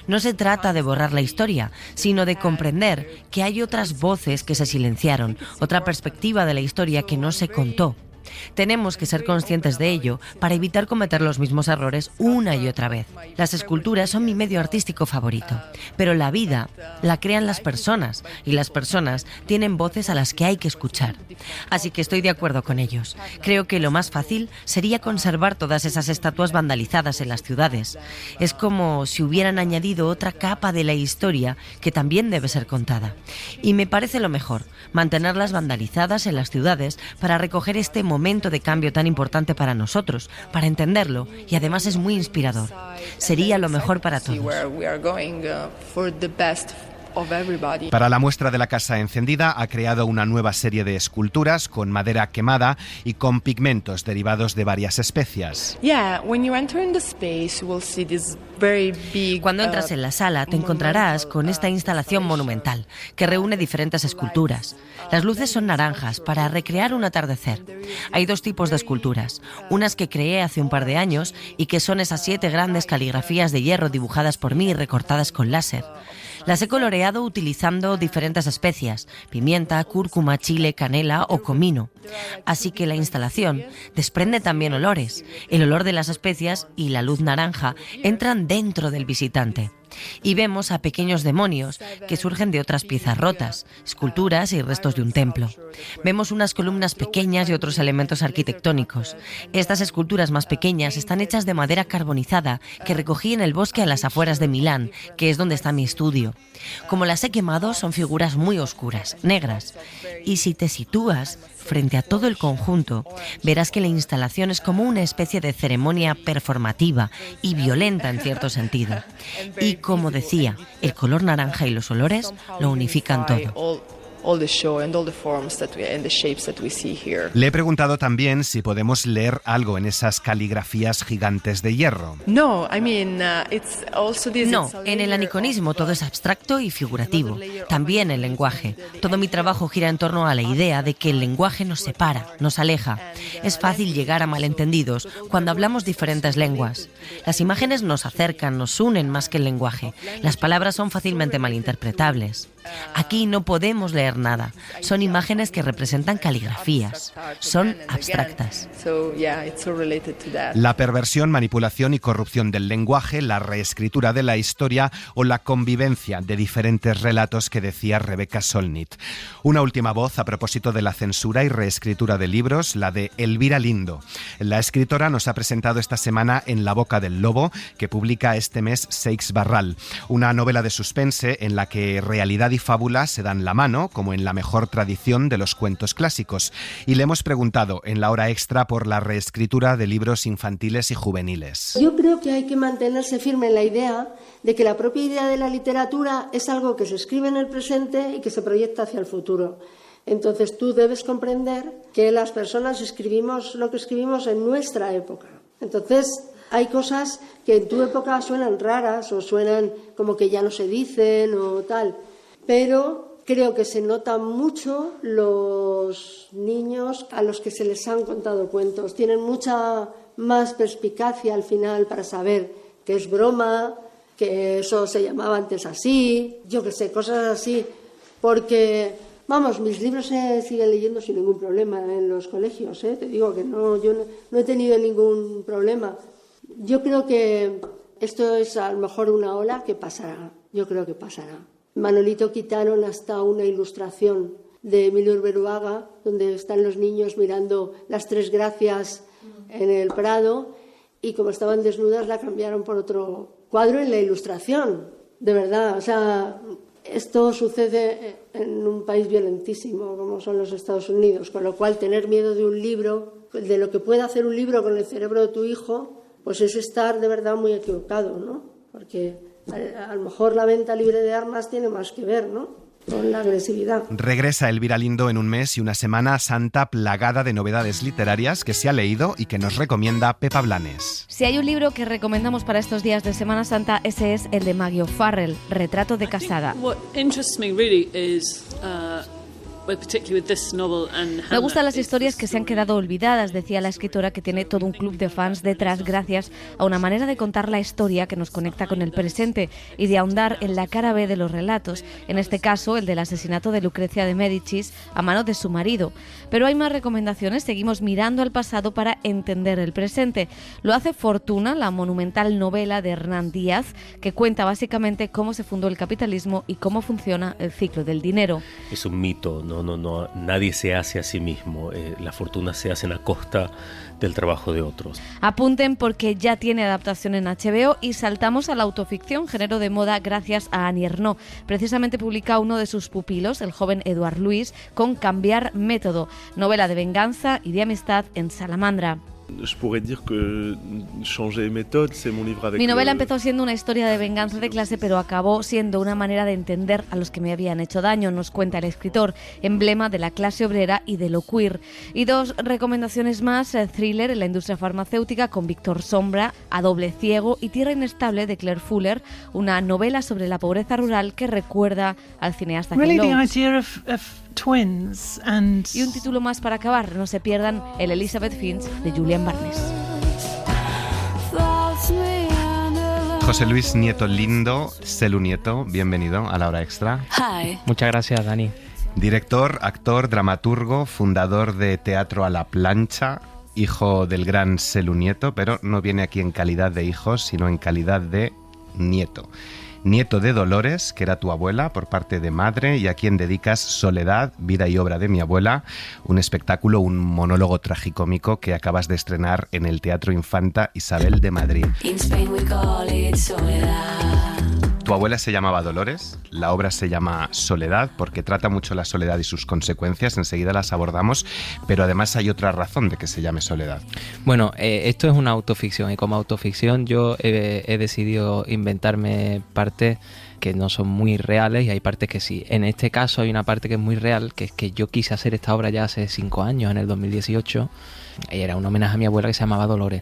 No se trata de borrar la historia, sino de comprender que hay otras voces que se silenciaron, otra perspectiva de la historia que no se contó. Tenemos que ser conscientes de ello para evitar cometer los mismos errores una y otra vez. Las esculturas son mi medio artístico favorito, pero la vida la crean las personas y las personas tienen voces a las que hay que escuchar. Así que estoy de acuerdo con ellos. Creo que lo más fácil sería conservar todas esas estatuas vandalizadas en las ciudades. Es como si hubieran añadido otra capa de la historia que también debe ser contada. Y me parece lo mejor, mantenerlas vandalizadas en las ciudades para recoger este momento de cambio tan importante para nosotros, para entenderlo, y además es muy inspirador. Sería lo mejor para todos. Para la muestra de la Casa Encendida ha creado una nueva serie de esculturas con madera quemada y con pigmentos derivados de varias especias. Cuando entras en la sala te encontrarás con esta instalación monumental que reúne diferentes esculturas. Las luces son naranjas para recrear un atardecer. Hay dos tipos de esculturas, unas que creé hace un par de años y que son esas 7 grandes caligrafías de hierro dibujadas por mí y recortadas con láser. Las he coloreado utilizando diferentes especias, pimienta, cúrcuma, chile, canela o comino. Así que la instalación desprende también olores. El olor de las especias y la luz naranja entran dentro del visitante. Y vemos a pequeños demonios que surgen de otras piezas rotas, esculturas y restos de un templo. Vemos unas columnas pequeñas y otros elementos arquitectónicos. Estas esculturas más pequeñas están hechas de madera carbonizada que recogí en el bosque a las afueras de Milán, que es donde está mi estudio. Como las he quemado, son figuras muy oscuras, negras. Y si te sitúas frente a todo el conjunto, verás que la instalación es como una especie de ceremonia performativa y violenta en cierto sentido. Y como decía, el color naranja y los olores lo unifican todo. Le he preguntado también si podemos leer algo en esas caligrafías gigantes de hierro. No, en el aniconismo todo es abstracto y figurativo, también el lenguaje. Todo mi trabajo gira en torno a la idea de que el lenguaje nos separa, nos aleja. Es fácil llegar a malentendidos cuando hablamos diferentes lenguas. Las imágenes nos acercan, nos unen más que el lenguaje. Las palabras son fácilmente malinterpretables. Aquí no podemos leer nada. Son imágenes que representan caligrafías. Son abstractas. La perversión, manipulación y corrupción del lenguaje, la reescritura de la historia o la convivencia de diferentes relatos que decía Rebecca Solnit. Una última voz a propósito de la censura y reescritura de libros, la de Elvira Lindo. La escritora nos ha presentado esta semana En la boca del lobo, que publica este mes Seix Barral. Una novela de suspense en la que realidad y fábula se dan la mano, como en la mejor tradición de los cuentos clásicos. Y le hemos preguntado en la hora extra por la reescritura de libros infantiles y juveniles. Yo creo que hay que mantenerse firme en la idea de que la propia idea de la literatura es algo que se escribe en el presente y que se proyecta hacia el futuro. Entonces tú debes comprender que las personas escribimos lo que escribimos en nuestra época. Entonces hay cosas que en tu época suenan raras o suenan como que ya no se dicen o tal, pero creo que se notan mucho los niños a los que se les han contado cuentos. Tienen mucha más perspicacia al final para saber que es broma, que eso se llamaba antes así, yo qué sé, cosas así. Porque, vamos, mis libros se siguen leyendo sin ningún problema en los colegios, ¿eh? Te digo que no, yo no he tenido ningún problema. Yo creo que esto es a lo mejor una ola que pasará, yo creo que pasará. Manolito quitaron hasta una ilustración de Emilio Urberuaga, donde están los niños mirando las Tres Gracias en el Prado, y como estaban desnudas la cambiaron por otro cuadro en la ilustración, de verdad. O sea, esto sucede en un país violentísimo como son los Estados Unidos, con lo cual tener miedo de un libro, de lo que puede hacer un libro con el cerebro de tu hijo, pues es estar de verdad muy equivocado, ¿no? Porque a lo mejor la venta libre de armas tiene más que ver, ¿no?, con la agresividad. Regresa Elvira Lindo en un mes y una semana santa plagada de novedades literarias que se ha leído y que nos recomienda Pepa Blanes. Si hay un libro que recomendamos para estos días de Semana Santa, ese es el de Maggie O'Farrell, Retrato de casada. Me gustan las historias que se han quedado olvidadas, decía la escritora, que tiene todo un club de fans detrás gracias a una manera de contar la historia que nos conecta con el presente y de ahondar en la cara B de los relatos, en este caso el del asesinato de Lucrecia de Médicis a mano de su marido. Pero hay más recomendaciones, seguimos mirando al pasado para entender el presente. Lo hace Fortuna, la monumental novela de Hernán Díaz, que cuenta básicamente cómo se fundó el capitalismo y cómo funciona el ciclo del dinero. Es un mito, no, nadie se hace a sí mismo. Las fortunas se hacen a costa del trabajo de otros. Apunten porque ya tiene adaptación en HBO y saltamos a la autoficción, género de moda gracias a Annie Ernaux. Precisamente publica uno de sus pupilos, el joven Edouard Louis, con Cambiar método, novela de venganza y de amistad en Salamandra. Mi novela empezó siendo una historia de venganza de clase, pero acabó siendo una manera de entender a los que me habían hecho daño, nos cuenta el escritor, emblema de la clase obrera y de lo queer. Y dos recomendaciones más, thriller en la industria farmacéutica con Víctor Sombra, A doble ciego, y Tierra inestable de Claire Fuller, una novela sobre la pobreza rural que recuerda al cineasta Ken Loach. Y un título más para acabar, no se pierdan el Elizabeth Finch de Julian Barnes. José Luis Nieto Lindo, Selu Nieto, bienvenido a La Hora Extra. Hi. Muchas gracias, Dani. Director, actor, dramaturgo, fundador de Teatro a la Plancha, hijo del gran Selu Nieto, pero no viene aquí en calidad de hijo, sino en calidad de nieto. Nieto de Dolores, que era tu abuela por parte de madre, y a quien dedicas Soledad, vida y obra de mi abuela, un espectáculo, un monólogo tragicómico que acabas de estrenar en el Teatro Infanta Isabel de Madrid. Tu abuela se llamaba Dolores, la obra se llama Soledad porque trata mucho la soledad y sus consecuencias, enseguida las abordamos, pero además hay otra razón de que se llame Soledad. Bueno, esto es una autoficción y como autoficción yo he decidido inventarme partes que no son muy reales y hay partes que sí. En este caso hay una parte que es muy real, que es que yo quise hacer esta obra ya hace 5 años, en el 2018, y era un homenaje a mi abuela que se llamaba Dolores.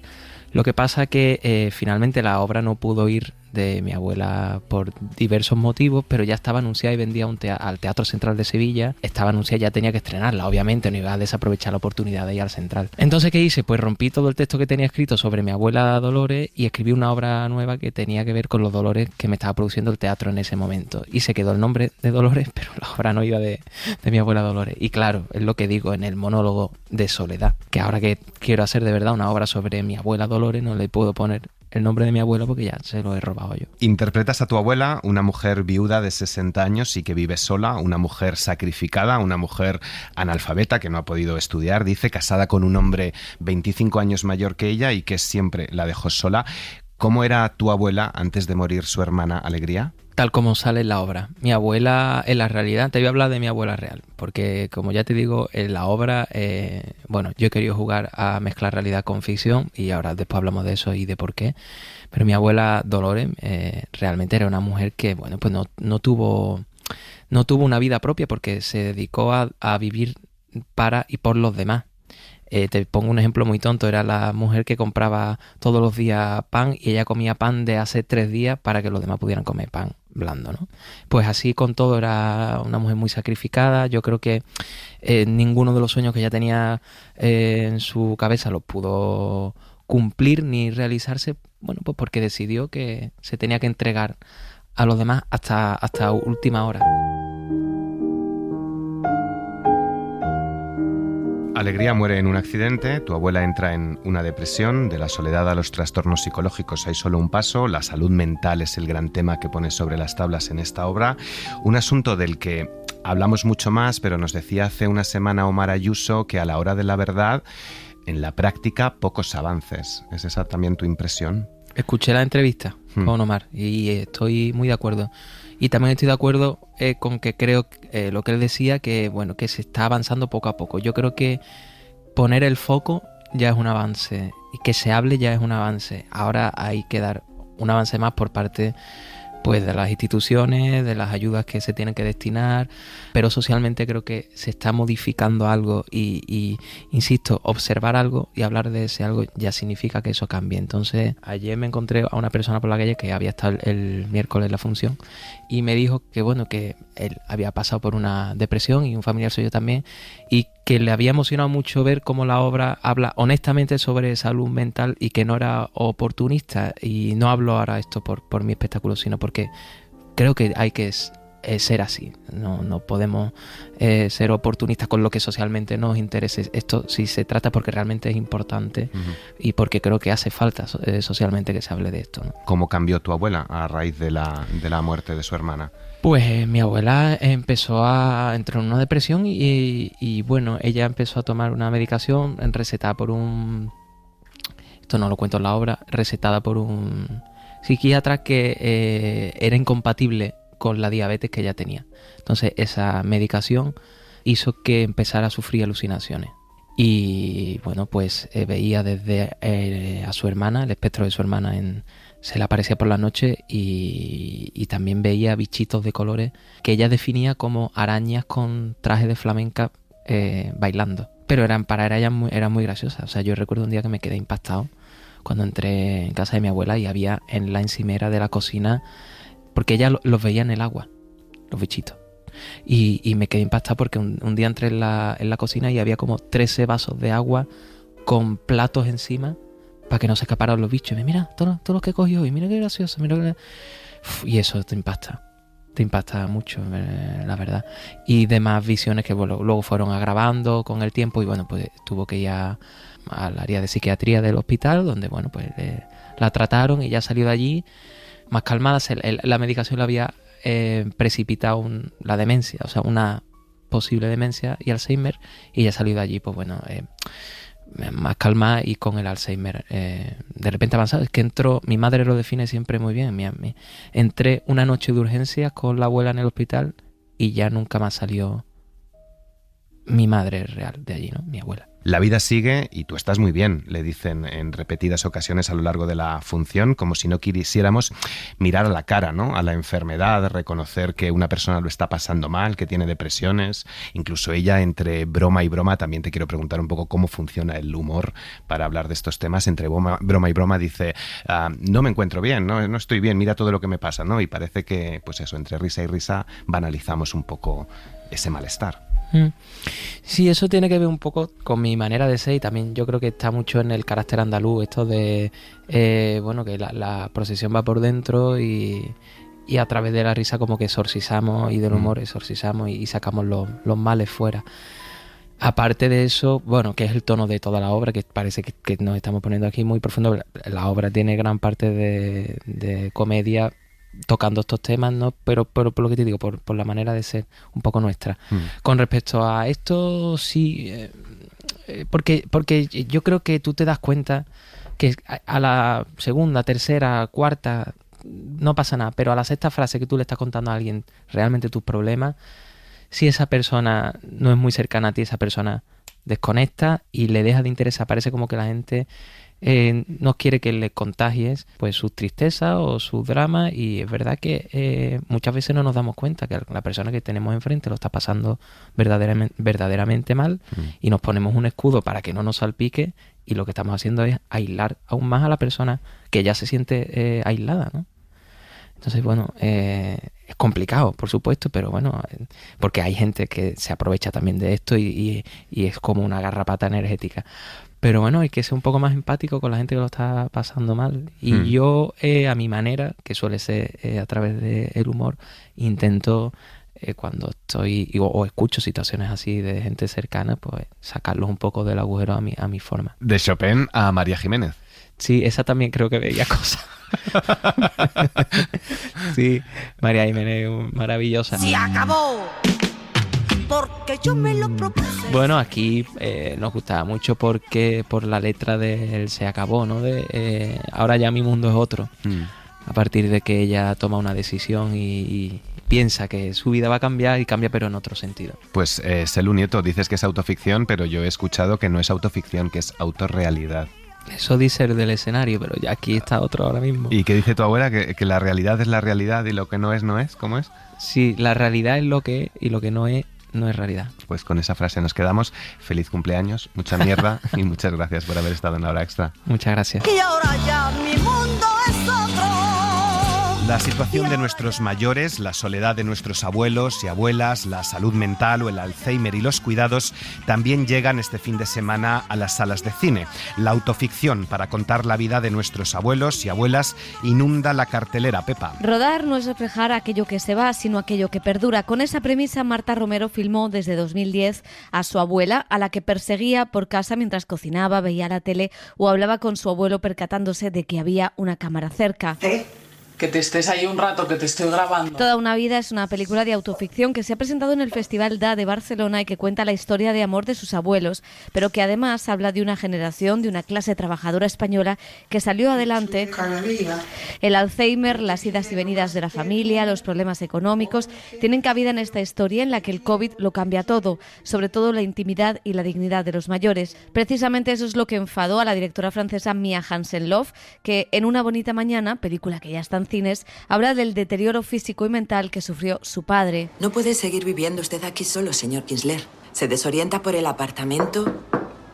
Lo que pasa que finalmente la obra no pudo ir de mi abuela por diversos motivos, pero ya estaba anunciada y vendía al Teatro Central de Sevilla. Estaba anunciada, ya tenía que estrenarla, obviamente, no iba a desaprovechar la oportunidad de ir al Central. Entonces, ¿qué hice? Pues rompí todo el texto que tenía escrito sobre mi abuela Dolores y escribí una obra nueva que tenía que ver con los dolores que me estaba produciendo el teatro en ese momento. Y se quedó el nombre de Dolores, pero la obra no iba de mi abuela Dolores. Y claro, es lo que digo en el monólogo de Soledad, que ahora que quiero hacer de verdad una obra sobre mi abuela Dolores, no le puedo poner el nombre de mi abuela porque ya se lo he robado yo. Interpretas a tu abuela, una mujer viuda de 60 años y que vive sola, una mujer sacrificada, una mujer analfabeta que no ha podido estudiar, dice, casada con un hombre 25 años mayor que ella y que siempre la dejó sola. ¿Cómo era tu abuela antes de morir su hermana Alegría? Tal como sale en la obra. Mi abuela, en la realidad, te voy a hablar de mi abuela real, porque como ya te digo, en la obra, yo he querido jugar a mezclar realidad con ficción y ahora después hablamos de eso y de por qué. Pero mi abuela Dolores realmente era una mujer que, pues no tuvo una vida propia porque se dedicó a vivir para y por los demás. Te pongo un ejemplo muy tonto, era la mujer que compraba todos los días pan y ella comía pan de hace 3 días para que los demás pudieran comer pan blando, ¿no? Pues así con todo era una mujer muy sacrificada. Yo creo que ninguno de los sueños que ella tenía en su cabeza los pudo cumplir ni realizarse, pues porque decidió que se tenía que entregar a los demás hasta última hora. Alegría muere en un accidente, tu abuela entra en una depresión, de la soledad a los trastornos psicológicos hay solo un paso, la salud mental es el gran tema que pones sobre las tablas en esta obra, un asunto del que hablamos mucho más, pero nos decía hace una semana Omar Ayuso que a la hora de la verdad, en la práctica, pocos avances. ¿Es esa también tu impresión? Escuché la entrevista con Omar y estoy muy de acuerdo. Y también estoy de acuerdo con que creo lo que él decía, que se está avanzando poco a poco. Yo creo que poner el foco ya es un avance y que se hable ya es un avance. Ahora hay que dar un avance más por parte pues de las instituciones, de las ayudas que se tienen que destinar, pero socialmente creo que se está modificando algo y insisto, observar algo y hablar de ese algo ya significa que eso cambie. Entonces, ayer me encontré a una persona por la calle que había estado el miércoles en la función y me dijo que él había pasado por una depresión y un familiar suyo también y que le había emocionado mucho ver cómo la obra habla honestamente sobre salud mental y que no era oportunista. Y no hablo ahora esto por mi espectáculo, sino porque creo que hay que ser así. No podemos ser oportunistas con lo que socialmente nos interese. Esto sí se trata porque realmente es importante y porque creo que hace falta socialmente que se hable de esto, ¿no? ¿Cómo cambió tu abuela a raíz de la muerte de su hermana? Pues mi abuela empezó a entrar en una depresión y ella empezó a tomar una medicación recetada por esto no lo cuento en la obra, recetada por un psiquiatra que era incompatible con la diabetes que ella tenía. Entonces esa medicación hizo que empezara a sufrir alucinaciones. Y veía desde a su hermana, el espectro de su hermana se le aparecía por la noche y también veía bichitos de colores que ella definía como arañas con traje de flamenca bailando. Pero para ella eran muy graciosas. O sea, yo recuerdo un día que me quedé impactado cuando entré en casa de mi abuela y había en la encimera de la cocina, porque ella los veía en el agua, los bichitos. Y me quedé impactado porque un día entré en la cocina y había como 13 vasos de agua con platos encima para que no se escaparan los bichos. Y mira, todo lo que cogió y mira qué gracioso. Y eso te impacta mucho, la verdad. Y demás visiones que luego fueron agravando con el tiempo y pues tuvo que ir al área de psiquiatría del hospital donde la trataron y ya salió de allí más calmada. La medicación le había precipitado la demencia, o sea, una posible demencia y Alzheimer, y ya salió de allí más calmada y con el Alzheimer de repente avanzado. Es que mi madre lo define siempre muy bien. Entré una noche de urgencias con la abuela en el hospital y ya nunca más salió mi madre real de allí, ¿no? Mi abuela. La vida sigue y tú estás muy bien, le dicen en repetidas ocasiones a lo largo de la función, como si no quisiéramos mirar a la cara, ¿no? A la enfermedad, reconocer que una persona lo está pasando mal, que tiene depresiones. Incluso ella, entre broma y broma, también te quiero preguntar un poco cómo funciona el humor para hablar de estos temas. Entre broma y broma dice, no me encuentro bien, no estoy bien, mira todo lo que me pasa, ¿no? Y parece que, pues eso, entre risa y risa banalizamos un poco ese malestar. Sí, eso tiene que ver un poco con mi manera de ser y también yo creo que está mucho en el carácter andaluz, esto de, bueno, que la procesión va por dentro y a través de la risa como que exorcizamos y del humor exorcizamos y sacamos los males fuera. Aparte de eso, bueno, que es el tono de toda la obra, que parece que nos estamos poniendo aquí muy profundo, la obra tiene gran parte de comedia tocando estos temas, ¿no? Pero por lo que te digo, por la manera de ser un poco nuestra. Con respecto a esto, sí, porque yo creo que tú te das cuenta que a la segunda, tercera, cuarta no pasa nada, pero a la sexta frase que tú le estás contando a alguien realmente tus problemas, si esa persona no es muy cercana a ti, esa persona desconecta y le deja de interesar. Parece como que la gente no quiere que le contagies pues sus tristezas o sus dramas, y es verdad que muchas veces no nos damos cuenta que la persona que tenemos enfrente lo está pasando verdaderamente mal y nos ponemos un escudo para que no nos salpique, y lo que estamos haciendo es aislar aún más a la persona que ya se siente aislada, ¿no? Entonces, bueno, es complicado, por supuesto, pero bueno, porque hay gente que se aprovecha también de esto y es como una garrapata energética. Pero bueno, hay que ser un poco más empático con la gente que lo está pasando mal. Y yo, a mi manera, que suele ser a través del humor, intento, cuando estoy o escucho situaciones así de gente cercana, pues sacarlos un poco del agujero a mi forma. De Chopin a María Jiménez. Sí, esa también creo que veía cosas. Sí, María Jiménez, maravillosa. ¡Se acabó! Porque yo me lo propuse. Bueno, aquí nos gustaba mucho porque por la letra de Se acabó, ¿no? De ahora ya mi mundo es otro. A partir de que ella toma una decisión y piensa que su vida va a cambiar, y cambia pero en otro sentido. Pues Selu Nieto, dices que es autoficción, pero yo he escuchado que no es autoficción, que es autorrealidad. Eso dice el del escenario, pero ya aquí está otro ahora mismo. ¿Y qué dice tu abuela? ¿Que la realidad es la realidad y lo que no es, no es? ¿Cómo es? Sí, la realidad es lo que es y lo que no es realidad. Pues con esa frase nos quedamos. Feliz cumpleaños, mucha mierda y muchas gracias por haber estado en La Hora Extra. Muchas gracias. Y ahora ya mi mundo es otro. La situación de nuestros mayores, la soledad de nuestros abuelos y abuelas, la salud mental o el Alzheimer y los cuidados también llegan este fin de semana a las salas de cine. La autoficción para contar la vida de nuestros abuelos y abuelas inunda la cartelera, Pepa. Rodar no es reflejar aquello que se va, sino aquello que perdura. Con esa premisa, Marta Romero filmó desde 2010 a su abuela, a la que perseguía por casa mientras cocinaba, veía la tele o hablaba con su abuelo percatándose de que había una cámara cerca. Que te estés ahí un rato, que te estoy grabando. Toda una vida es una película de autoficción que se ha presentado en el Festival DA de Barcelona y que cuenta la historia de amor de sus abuelos, pero que además habla de una generación, de una clase trabajadora española que salió adelante. El Alzheimer, las idas y venidas de la familia, los problemas económicos, tienen cabida en esta historia en la que el COVID lo cambia todo, sobre todo la intimidad y la dignidad de los mayores. Precisamente eso es lo que enfadó a la directora francesa Mia Hansen-Løf, que en Una bonita mañana, película que ya está en cines, habla del deterioro físico y mental que sufrió su padre. No puede seguir viviendo usted aquí solo, señor Kinsler. Se desorienta por el apartamento.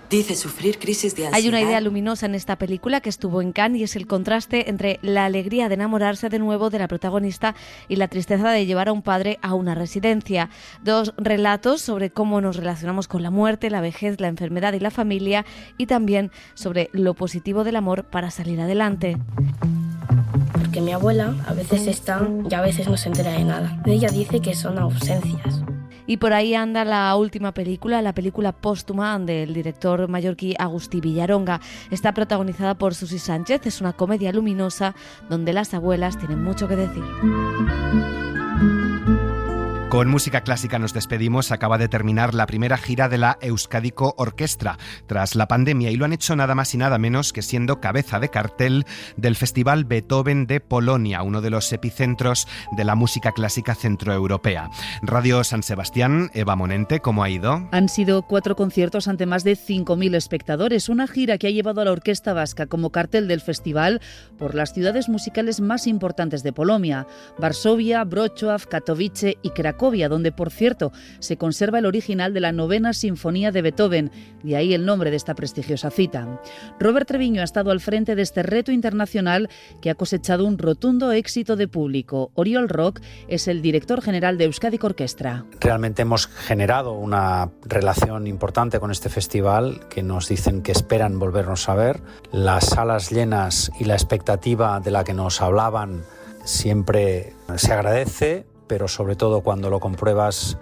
Dice sufrir crisis de ansiedad. Hay una idea luminosa en esta película que estuvo en Cannes, y es el contraste entre la alegría de enamorarse de nuevo de la protagonista y la tristeza de llevar a un padre a una residencia. Dos relatos sobre cómo nos relacionamos con la muerte, la vejez, la enfermedad y la familia, y también sobre lo positivo del amor para salir adelante. Porque mi abuela a veces está y a veces no se entera de nada. Ella dice que son ausencias. Y por ahí anda la última película, la película póstuma del director mallorquí Agustí Villaronga. Está protagonizada por Susi Sánchez, es una comedia luminosa donde las abuelas tienen mucho que decir. Con música clásica nos despedimos. Acaba de terminar la primera gira de la Euskadiko Orkestra tras la pandemia y lo han hecho nada más y nada menos que siendo cabeza de cartel del Festival Beethoven de Polonia, uno de los epicentros de la música clásica centroeuropea. Radio San Sebastián, Eva Monente, ¿cómo ha ido? Han sido 4 conciertos ante más de 5.000 espectadores, una gira que ha llevado a la Orquesta Vasca como cartel del festival por las ciudades musicales más importantes de Polonia: Varsovia, Wrocław, Katowice y Cracovia, donde, por cierto, se conserva el original de la 9ª Sinfonía de Beethoven, de ahí el nombre de esta prestigiosa cita. Robert Treviño ha estado al frente de este reto internacional que ha cosechado un rotundo éxito de público. Oriol Roch es el director general de Euskadiko Orkestra. Realmente hemos generado una relación importante con este festival, que nos dicen que esperan volvernos a ver. Las salas llenas y la expectativa de la que nos hablaban siempre se agradece, pero sobre todo cuando lo compruebas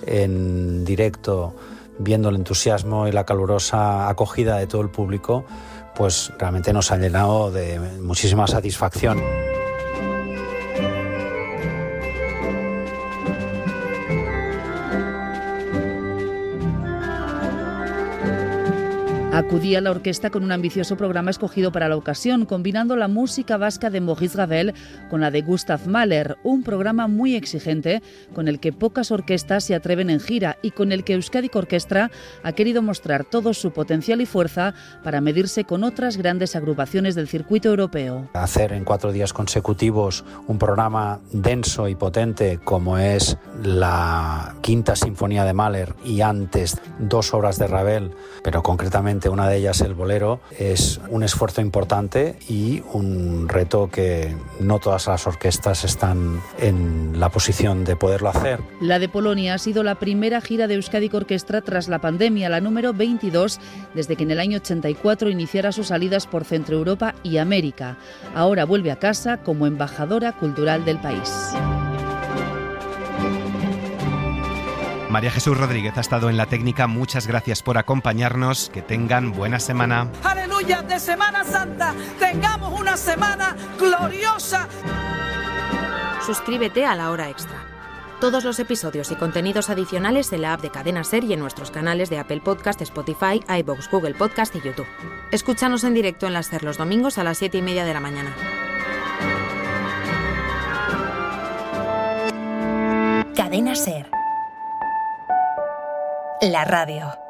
en directo, viendo el entusiasmo y la calurosa acogida de todo el público, pues realmente nos ha llenado de muchísima satisfacción. Acudía a la orquesta con un ambicioso programa escogido para la ocasión, combinando la música vasca de Maurice Ravel con la de Gustav Mahler, un programa muy exigente con el que pocas orquestas se atreven en gira y con el que Euskadiko Orkestra ha querido mostrar todo su potencial y fuerza para medirse con otras grandes agrupaciones del circuito europeo. Hacer en 4 días consecutivos un programa denso y potente como es la 5ª Sinfonía de Mahler y antes 2 obras de Ravel, pero concretamente una de ellas el bolero, es un esfuerzo importante y un reto que no todas las orquestas están en la posición de poderlo hacer. La de Polonia ha sido la primera gira de Euskadiko Orkestra tras la pandemia, la número 22, desde que en el año 84 iniciara sus salidas por Centroeuropa y América. Ahora vuelve a casa como embajadora cultural del país. María Jesús Rodríguez ha estado en la técnica. Muchas gracias por acompañarnos. Que tengan buena semana. Aleluya, de Semana Santa. Tengamos una semana gloriosa. Suscríbete a La Hora Extra. Todos los episodios y contenidos adicionales en la app de Cadena SER y en nuestros canales de Apple Podcast, Spotify, iVoox, Google Podcast y YouTube. Escúchanos en directo en la SER los domingos a las 7:30 de la mañana. Cadena SER. La radio.